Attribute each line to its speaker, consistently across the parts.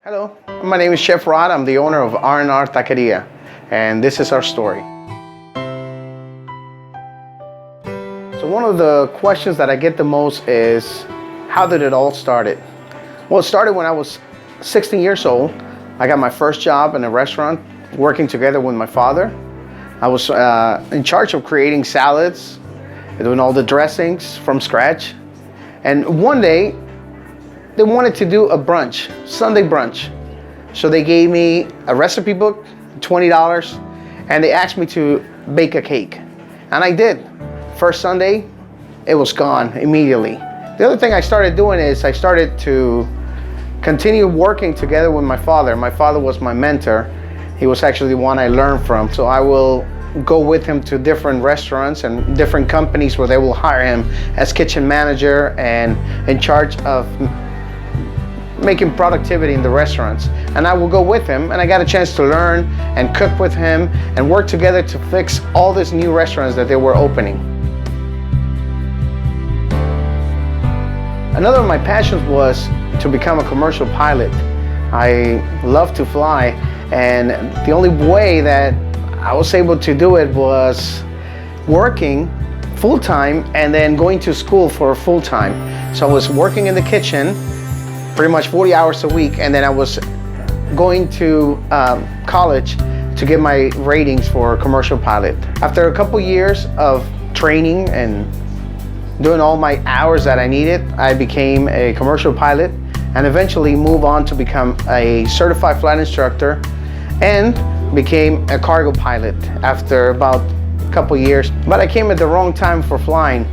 Speaker 1: Hello, my name is Chef Rod. I'm the owner of R&R Taqueria, and this is our story. So one of the questions that I get the most is, how did it all started? Well, it started when I was 16 years old. I got my first job in a restaurant, working together with my father. I was in charge of creating salads, doing all the dressings from scratch. And one day, they wanted to do a brunch, Sunday brunch. So they gave me a recipe book, $20, and they asked me to bake a cake. And I did. First Sunday, it was gone immediately. The other thing I started doing is I started to continue working together with my father. My father was my mentor. He was actually the one I learned from. So I will go with him to different restaurants and different companies where they will hire him as kitchen manager and in charge of making productivity in the restaurants. And I will go with him, and I got a chance to learn and cook with him and work together to fix all these new restaurants that they were opening. Another of my passions was to become a commercial pilot. I love to fly, and the only way that I was able to do it was working full-time and then going to school for full-time. So I was working in the kitchen pretty much 40 hours a week, and then I was going to college to get my ratings for commercial pilot. After a couple years of training and doing all my hours that I needed, I became a commercial pilot and eventually moved on to become a certified flight instructor and became a cargo pilot after about a couple years. But I came at the wrong time for flying.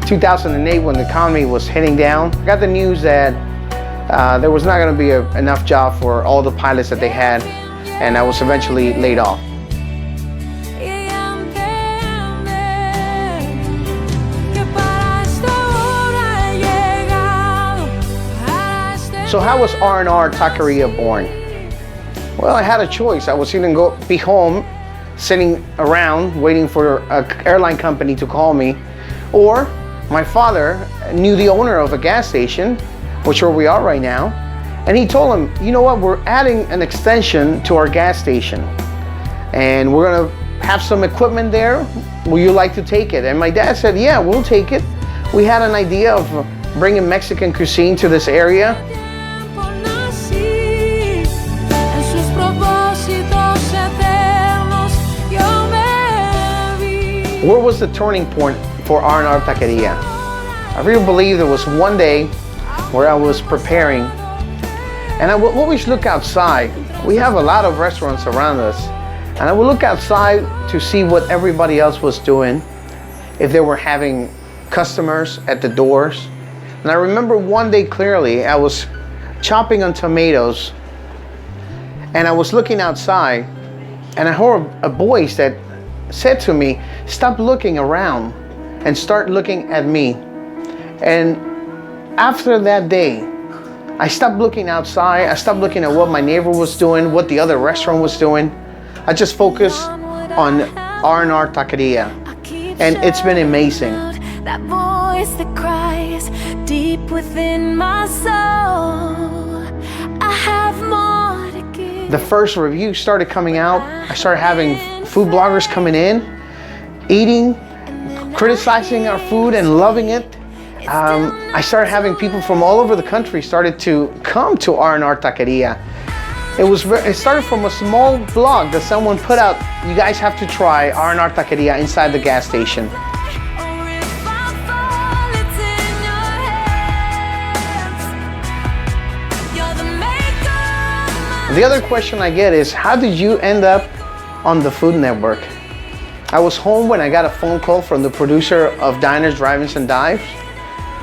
Speaker 1: 2008, when the economy was hitting down, I got the news that there was not going to be enough job for all the pilots that they had, and I was eventually laid off. So how was R&R Taqueria born? Well, I had a choice. I was either be home, sitting around waiting for an airline company to call me, or my father knew the owner of a gas station, which where we are right now, and he told him, you know what, we're adding an extension to our gas station, and we're gonna have some equipment there. Will you like to take it? And my dad said, yeah, we'll take it. We had an idea of bringing Mexican cuisine to this area. Where was the turning point for R&R Taqueria? I really believe there was one day where I was preparing, and I would always look outside. We have a lot of restaurants around us, and I would look outside to see what everybody else was doing, if they were having customers at the doors. And I remember one day clearly, I was chopping on tomatoes, and I was looking outside, and I heard a voice that said to me, stop looking around and start looking at me. And after that day, I stopped looking outside. I stopped looking at what my neighbor was doing, what the other restaurant was doing. I just focused on R&R Taqueria, and it's been amazing.
Speaker 2: That voice that cries deep within my soul, I have more to give.
Speaker 1: The first reviews started coming out. I started having food bloggers coming in, eating, criticizing our food and loving it. I started having people from all over the country started to come to R&R Taqueria. It started from a small blog that someone put out, you guys have to try R&R Taqueria inside the gas station. The other question I get is, how did you end up on the Food Network? I was home when I got a phone call from the producer of Diners, Drive-Ins, and Dives.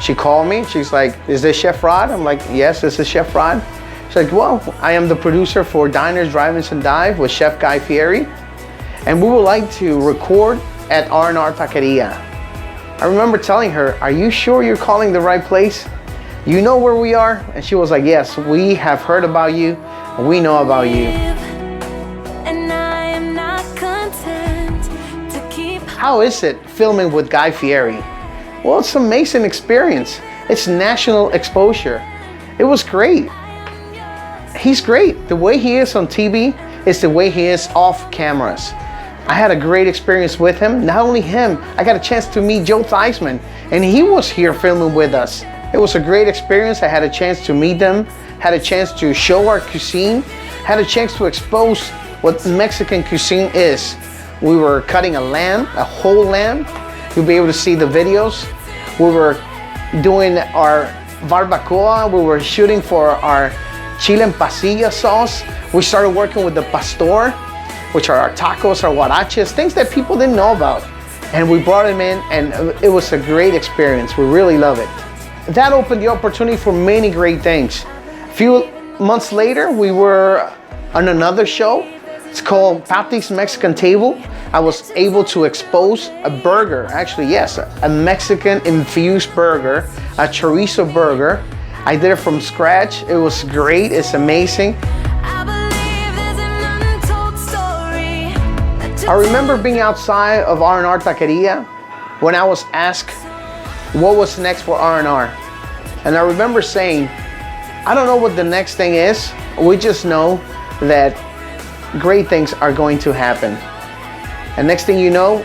Speaker 1: She called me, she's like, is this Chef Rod? I'm like, yes, this is Chef Rod. She's like, well, I am the producer for Diners, Drive-Ins, and Dive with Chef Guy Fieri, and we would like to record at R&R Taqueria. I remember telling her, are you sure you're calling the right place? You know where we are? And she was like, yes, we have heard about you, and we know about you.
Speaker 2: And I am not content to keep.
Speaker 1: How is it filming with Guy Fieri? Well, it's an amazing experience. It's national exposure. It was great. he's great. The way he is on TV is the way he is off cameras. I had a great experience with him. Not only him, I got a chance to meet Joe Theismann, and he was here filming with us. It was a great experience. I had a chance to meet them, had a chance to show our cuisine, had a chance to expose what Mexican cuisine is. We were cutting a lamb, a whole lamb. You'll be able to see the videos. We were doing our barbacoa. We were shooting for our chile en pasilla sauce. We started working with the pastor, which are our tacos, our huaraches, things that people didn't know about. And we brought them in, and it was a great experience. We really love it. That opened the opportunity for many great things. A few months later, we were on another show. It's called Patri's Mexican Table. I was able to expose a burger, actually, yes, a Mexican infused burger, a chorizo burger. I did it from scratch. It was great, it's amazing. I remember being outside of R&R Taqueria when I was asked what was next for R&R. And I remember saying, I don't know what the next thing is. We just know that great things are going to happen. And next thing you know,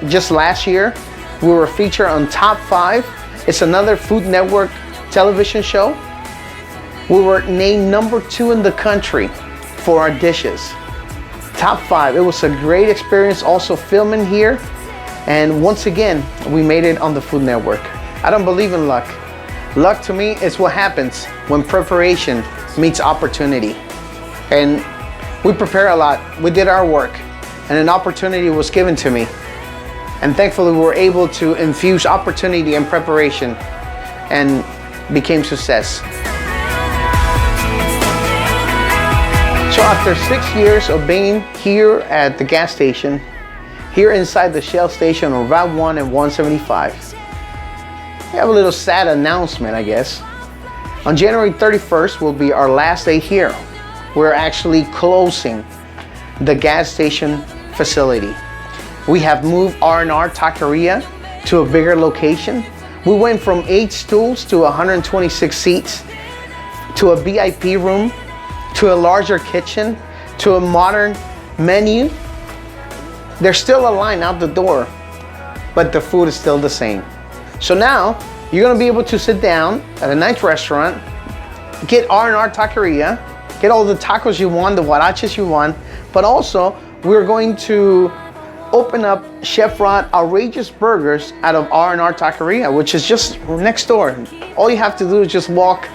Speaker 1: just last year, we were featured on Top 5. It's another Food Network television show. We were named #2 in the country for our dishes. Top 5. It was a great experience also filming here. And once again, we made it on the Food Network. I don't believe in luck. Luck to me is what happens when preparation meets opportunity. And we prepare a lot. We did our work, and an opportunity was given to me. And thankfully, we were able to infuse opportunity and preparation and became success. So after 6 years of being here at the gas station, here inside the Shell station on Route 1 and 175, we have a little sad announcement, I guess. On January 31st will be our last day here. We're actually closing the gas station facility. We have moved R&R Taqueria to a bigger location. We went from 8 stools to 126 seats, to a VIP room, to a larger kitchen, to a modern menu. There's still a line out the door, but the food is still the same. So now you're gonna be able to sit down at a nice restaurant, get R&R Taqueria, get all the tacos you want, the huaraches you want, but also we're going to open up Chef Rod Outrageous Burgers out of R&R Taqueria, which is just next door. All you have to do is just walk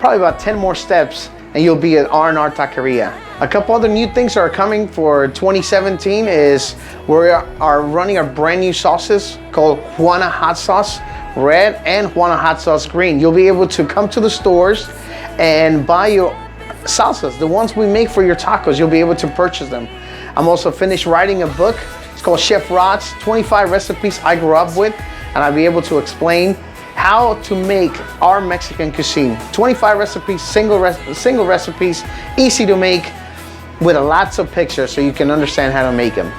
Speaker 1: probably about 10 more steps and you'll be at R&R Taqueria. A couple other new things that are coming for 2017 is we are running our brand new sauces called Juana Hot Sauce Red and Juana Hot Sauce Green. You'll be able to come to the stores and buy your salsas, the ones we make for your tacos. You'll be able to purchase them. I'm also finished writing a book. It's called Chef Rod's 25 Recipes I Grew Up With, and I'll be able to explain how to make our Mexican cuisine. 25 recipes, single recipes, easy to make, with lots of pictures so you can understand how to make them.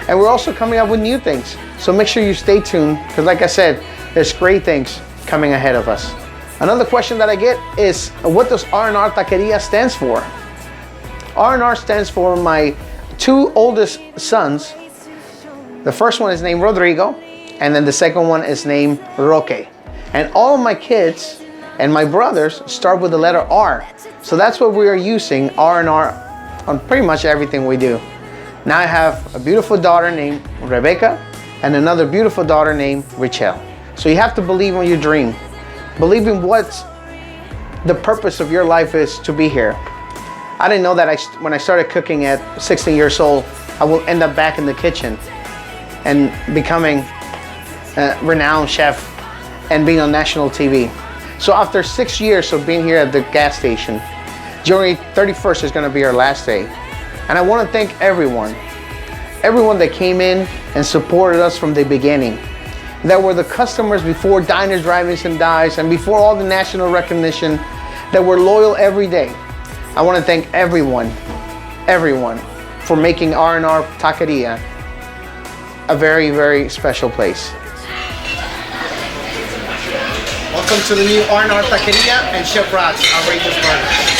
Speaker 1: And we're also coming up with new things, so make sure you stay tuned, because like I said, there's great things coming ahead of us. Another question that I get is, what does R&R Taqueria stands for? R&R stands for my 2 oldest sons. The first one is named Rodrigo, and then the second one is named Roque. And all of my kids and my brothers start with the letter R. So that's what we are using, R&R, on pretty much everything we do. Now I have a beautiful daughter named Rebecca and another beautiful daughter named Richelle. So you have to believe in your dream. Believe in what the purpose of your life is to be here. I didn't know that when I started cooking at 16 years old, I will end up back in the kitchen and becoming a renowned chef and being on national TV. So after 6 years of being here at the gas station, January 31st is gonna be our last day. And I wanna thank everyone that came in and supported us from the beginning. That were the customers before diners, drive-ins, and dives, and before all the national recognition, that were loyal every day. I wanna thank everyone for making R&R Taqueria a very, very special place. Welcome to the new R&R Taqueria and Chef Rod's Outrageous Burgers.